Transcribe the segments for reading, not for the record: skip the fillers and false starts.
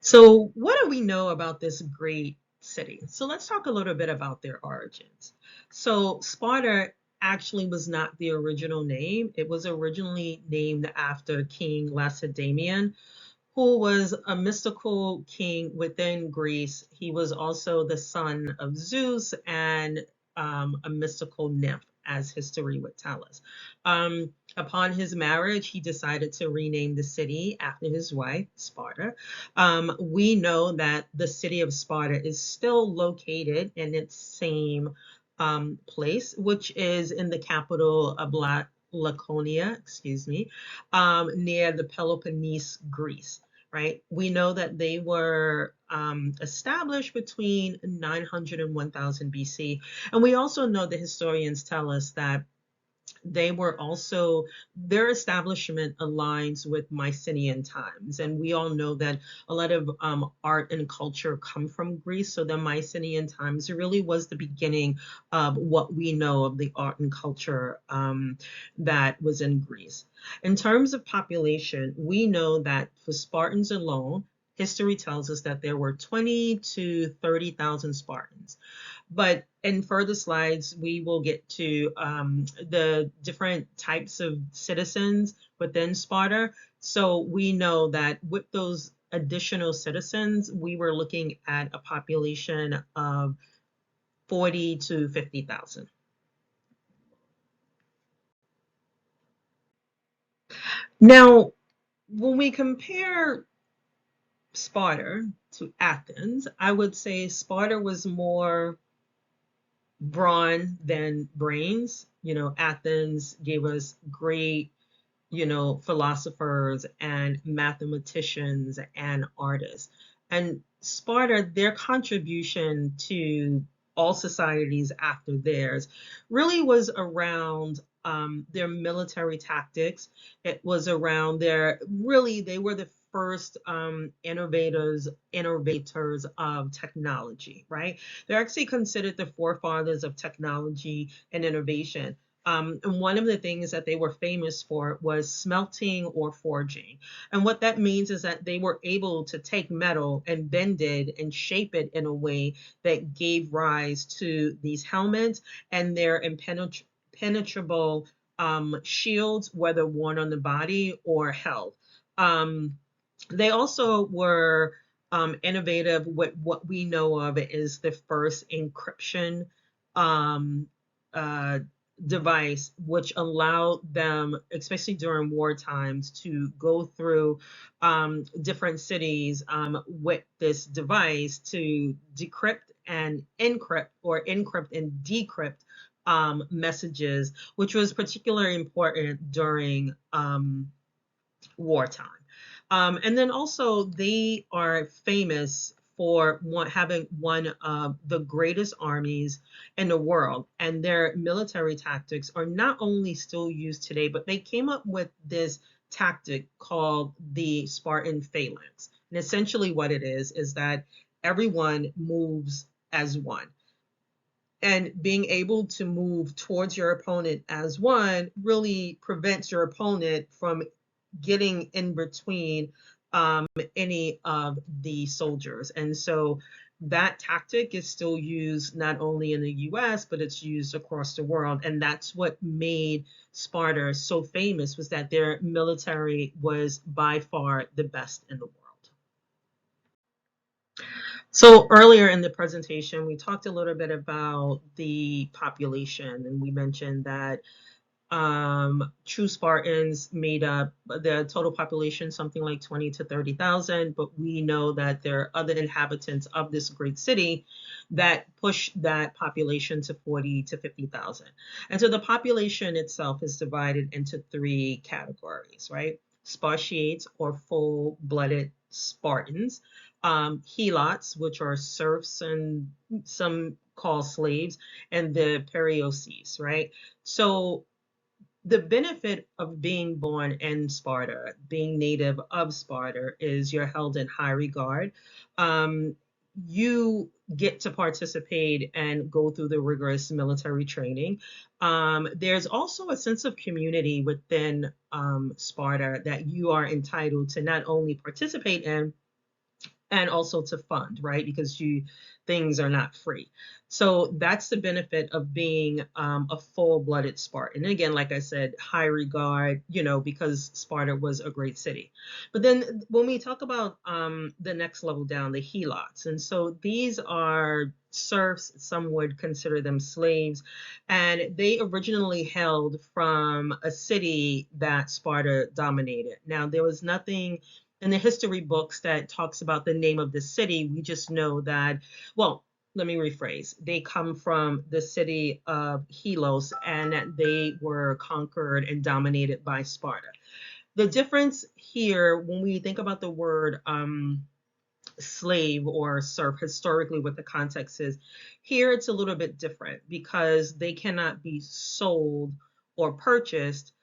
So, what do we know about this great city? So, let's talk a little bit about their origins. So, Sparta actually was not the original name. It was originally named after King Lacedaemon, who was a mystical king within Greece. He was also the son of Zeus and a mystical nymph, as history would tell us. Upon his marriage, he decided to rename the city after his wife, Sparta. We know that the city of Sparta is still located in its same place, which is in the capital of Laconia, excuse me, near the Peloponnese, Greece, right? We know that they were established between 900 and 1000 BC. And we also know the historians tell us that they were also, their establishment aligns with Mycenaean times. And we all know that a lot of art and culture come from Greece. So the Mycenaean times really was the beginning of what we know of the art and culture that was in Greece. In terms of population, we know that for Spartans alone, history tells us that there were 20 to 30,000 Spartans. But in further slides, we will get to the different types of citizens within Sparta. So we know that with those additional citizens, we were looking at a population of 40 to 50,000. Now, when we compare Sparta to Athens, I would say Sparta was more brawn than brains. Athens gave us great, philosophers and mathematicians and artists. And Sparta, their contribution to all societies after theirs really was around their military tactics. It was around really, they were the first innovators of technology, right? They're actually considered the forefathers of technology and innovation. And one of the things that they were famous for was smelting or forging. And what that means is that they were able to take metal and bend it and shape it in a way that gave rise to these helmets and their impenetrable shields, whether worn on the body or held. They also were innovative with what we know of is the first encryption um, uh, device, which allowed them, especially during war times, to go through different cities with this device to decrypt and encrypt, or encrypt and decrypt messages, which was particularly important during wartime. And then also, they are famous for having one of the greatest armies in the world. And their military tactics are not only still used today, but they came up with this tactic called the Spartan phalanx. And essentially, what it is that everyone moves as one. And being able to move towards your opponent as one really prevents your opponent from getting in between any of the soldiers. And so that tactic is still used not only in the US, but it's used across the world. And that's what made Sparta so famous, was that their military was by far the best in the world. So earlier in the presentation, we talked a little bit about the population, and we mentioned that true Spartans made up the total population something like 20 to 30,000, but we know that there are other inhabitants of this great city that push that population to 40 to 50,000. And so the population itself is divided into three categories, right? Spartiates, or full-blooded Spartans, helots, which are serfs and some call slaves, and the perioses, right? So the benefit of being born in Sparta, being native of Sparta, is you're held in high regard. You get to participate and go through the rigorous military training. There's also a sense of community within Sparta that you are entitled to not only participate in, and also to fund, right? Because things are not free. So that's the benefit of being a full-blooded Spartan. And again, like I said, high regard, because Sparta was a great city. But then when we talk about the next level down, the helots, and so these are serfs, some would consider them slaves, and they originally hailed from a city that Sparta dominated. Now, there was nothing in the history books that talks about the name of the city. We just know that, well, let me rephrase. They come from the city of Helos, and they were conquered and dominated by Sparta. The difference here, when we think about the word slave or serf, historically, what the context is, here it's a little bit different because they cannot be sold or purchased.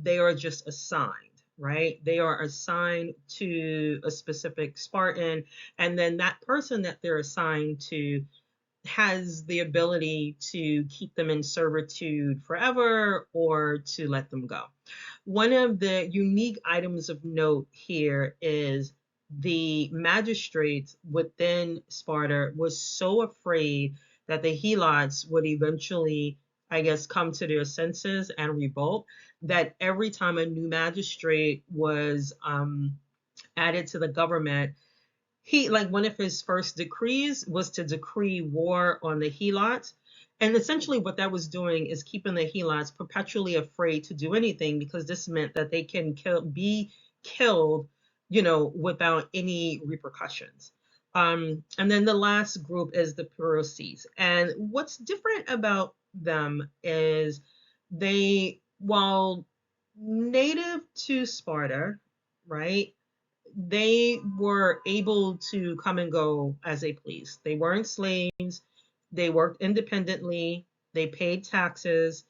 They are just assigned. Right? They are assigned to a specific Spartan, and then that person that they're assigned to has the ability to keep them in servitude forever or to let them go. One of the unique items of note here is the magistrates within Sparta was so afraid that the helots would eventually, I guess, come to their senses and revolt, that every time a new magistrate was added to the government, he, like, one of his first decrees was to decree war on the helots. And essentially what that was doing is keeping the helots perpetually afraid to do anything, because this meant that they can be killed, without any repercussions. And then the last group is the Pyrrhoces. And what's different about them is they, while native to Sparta, right, they were able to come and go as they pleased. They weren't slaves. They worked independently. They paid taxes,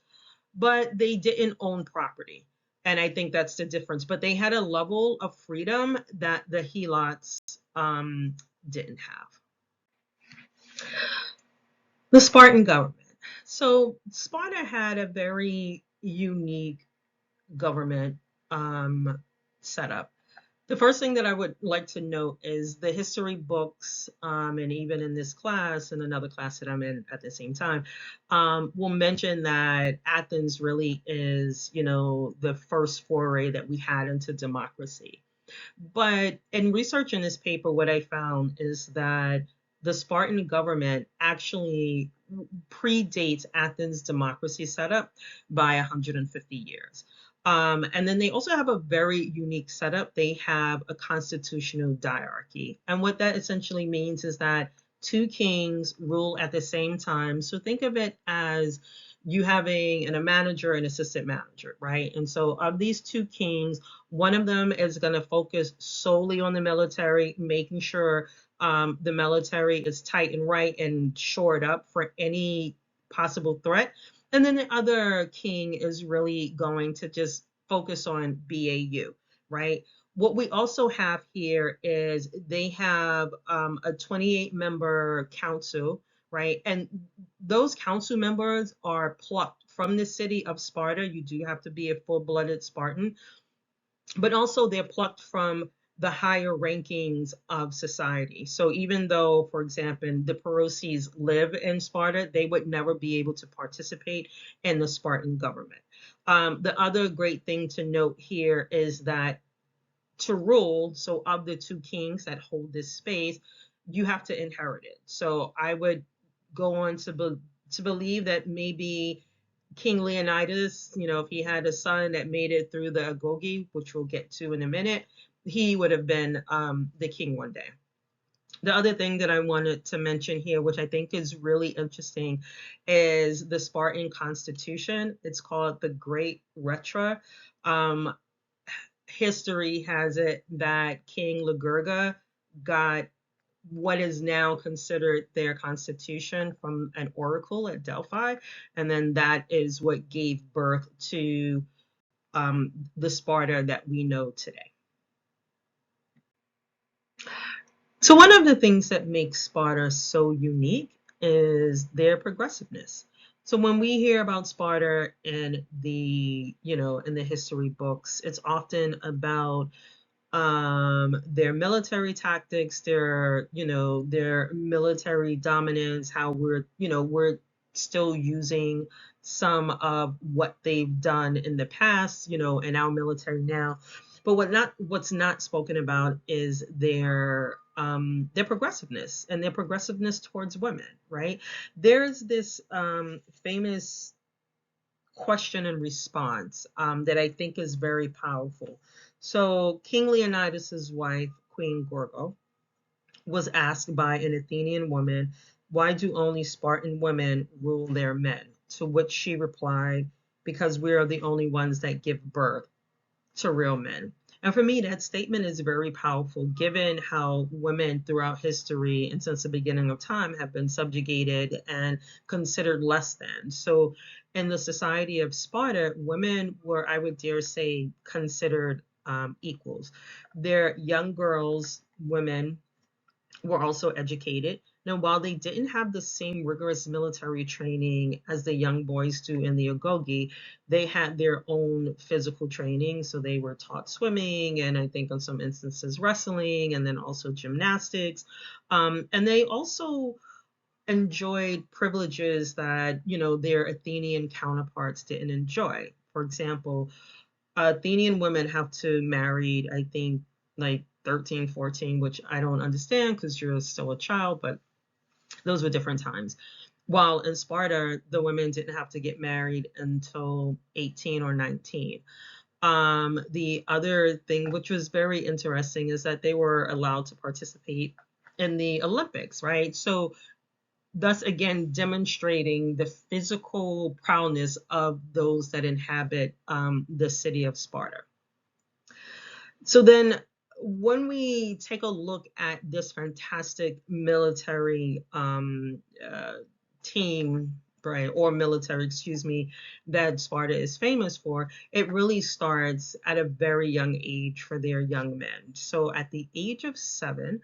but they didn't own property. And I think that's the difference. But they had a level of freedom that the helots didn't have. The Spartan government. So Sparta had a very unique government setup. The first thing that I would like to note is the history books, and even in this class and another class that I'm in at the same time, will mention that Athens really is, the first foray that we had into democracy. But in researching this paper, what I found is that the Spartan government actually predates Athens' democracy setup by 150 years. And then they also have a very unique setup. They have a constitutional diarchy. And what that essentially means is that two kings rule at the same time. So think of it as you having a manager and assistant manager, right? And so of these two kings, one of them is going to focus solely on the military, making sure the military is tight and right and shored up for any possible threat. And then the other king is really going to just focus on BAU, right? What we also have here is they have a 28-member council, right? And those council members are plucked from the city of Sparta. You do have to be a full-blooded Spartan, but also they're plucked from the higher rankings of society. So even though, for example, the Pyrrhoces live in Sparta, they would never be able to participate in the Spartan government. The other great thing to note here is that to rule, so of the two kings that hold this space, you have to inherit it. So I would go on to believe that maybe King Leonidas, if he had a son that made it through the Agoge, which we'll get to in a minute, he would have been the king one day. The other thing that I wanted to mention here, which I think is really interesting, is the Spartan Constitution. It's called the Great Retra. History has it that King Ligurga got what is now considered their constitution from an oracle at Delphi, and then that is what gave birth to the Sparta that we know today. So one of the things that makes Sparta so unique is their progressiveness. So when we hear about Sparta in the history books, it's often about their military tactics, their military dominance, how we're still using some of what they've done in the past, in our military now. But what's not spoken about is their progressiveness and their progressiveness towards women, right? There's this famous question and response that I think is very powerful. So King Leonidas's wife, Queen Gorgo, was asked by an Athenian woman, "Why do only Spartan women rule their men?" To which she replied, "Because we are the only ones that give birth to real men." And for me, that statement is very powerful, given how women throughout history and since the beginning of time have been subjugated and considered less than. So, in the society of Sparta, women were, I would dare say, considered equals. Their young girls, women, were also educated. Now, while they didn't have the same rigorous military training as the young boys do in the Agoge, they had their own physical training. So they were taught swimming, and I think in some instances wrestling, and then also gymnastics. And they also enjoyed privileges that, their Athenian counterparts didn't enjoy. For example, Athenian women have to marry, I think, like 13, 14, which I don't understand because you're still a child, but those were different times. While in Sparta, the women didn't have to get married until 18 or 19. The other thing, which was very interesting, is that they were allowed to participate in the Olympics, right? So, thus again demonstrating the physical prowess of those that inhabit the city of Sparta. So then, when we take a look at this fantastic military team, right, or military, excuse me, that Sparta is famous for, it really starts at a very young age for their young men. So at the age of 7,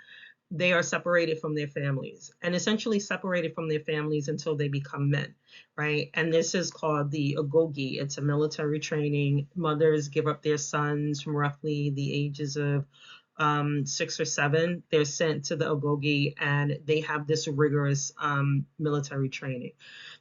they are separated from their families and essentially separated from their families until they become men, right? And this is called the agoge. It's a military training. Mothers give up their sons from roughly the ages of 6 or 7. They're sent to the agoge and they have this rigorous military training.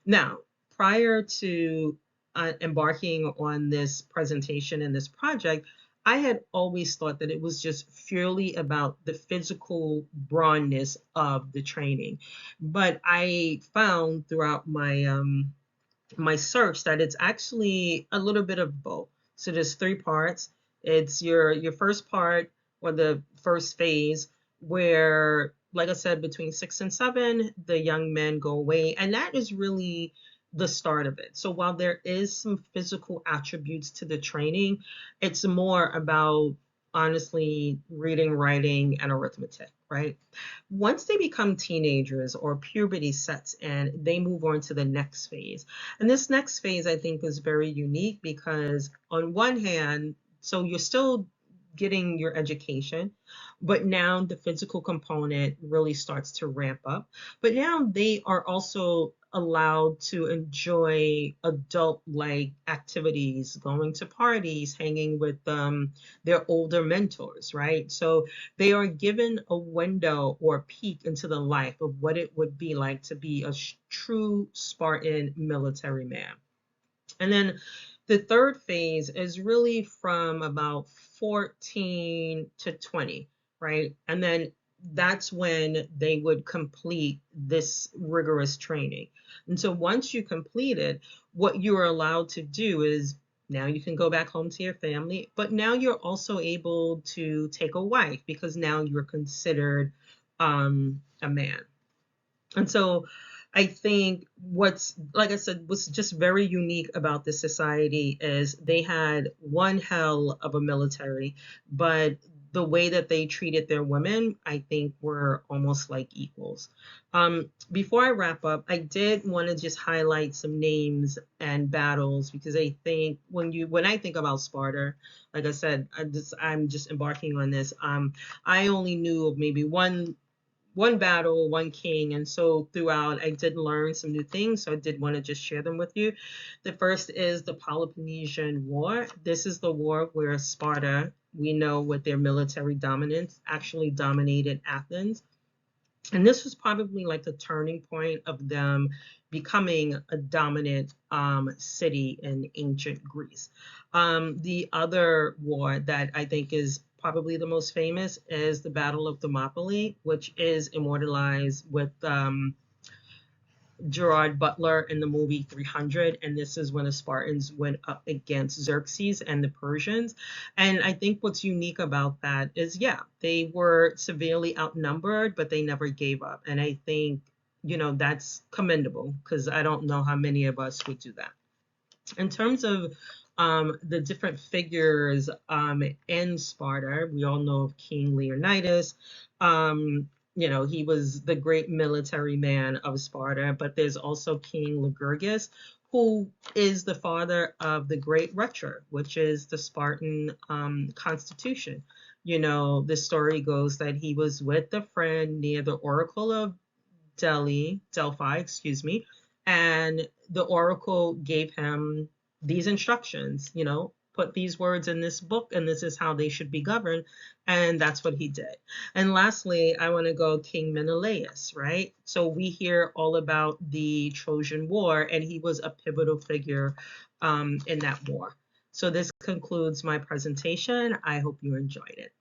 Now, prior to embarking on this presentation and this project, I had always thought that it was just purely about the physical brownness of the training. But I found throughout my search that it's actually a little bit of both. So there's 3 parts. It's your first part, or the first phase, where, like I said, between 6 and 7, the young men go away, and that is really the start of it. So while there is some physical attributes to the training, it's more about honestly reading, writing, and arithmetic, right? Once they become teenagers or puberty sets in, they move on to the next phase. And this next phase, I think, is very unique because, on one hand, so you're still getting your education, but now the physical component really starts to ramp up. But now they are also allowed to enjoy adult like activities, going to parties, hanging with their older mentors, right? So they are given a window or peek into the life of what it would be like to be a true Spartan military man. And then the third phase is really from about 14 to 20, right? And then that's when they would complete this rigorous training. And so once you complete it, what you are allowed to do is, now you can go back home to your family, but now you're also able to take a wife because now you're considered a man. And so I think what's, like I said, what's just very unique about this society is they had one hell of a military, but the way that they treated their women, I think, were almost like equals. Before I wrap up, I did want to just highlight some names and battles because I think when I think about Sparta, like I said, I'm just embarking on this. I only knew of maybe one battle, one king. And so throughout, I did learn some new things. So I did want to just share them with you. The first is the Peloponnesian War. This is the war where Sparta we know with their military dominance, actually dominated Athens. And this was probably like the turning point of them becoming a dominant city in ancient Greece. The other war that I think is probably the most famous is the Battle of Thermopylae, which is immortalized with Gerard Butler in the movie 300, and this is when the Spartans went up against Xerxes and the Persians. And I think what's unique about that is, yeah, they were severely outnumbered, but they never gave up. And I think, that's commendable because I don't know how many of us would do that. In terms of the different figures in Sparta, we all know of King Leonidas. He was the great military man of Sparta, but there's also King Lycurgus, who is the father of the Great Rhetoric, which is the Spartan constitution. The story goes that he was with a friend near the Oracle of Delphi, excuse me, and the oracle gave him these instructions, put these words in this book and this is how they should be governed. And that's what he did. And lastly, I want to go King Menelaus, right? So we hear all about the Trojan War, and he was a pivotal figure in that war. So this concludes my presentation. I hope you enjoyed it.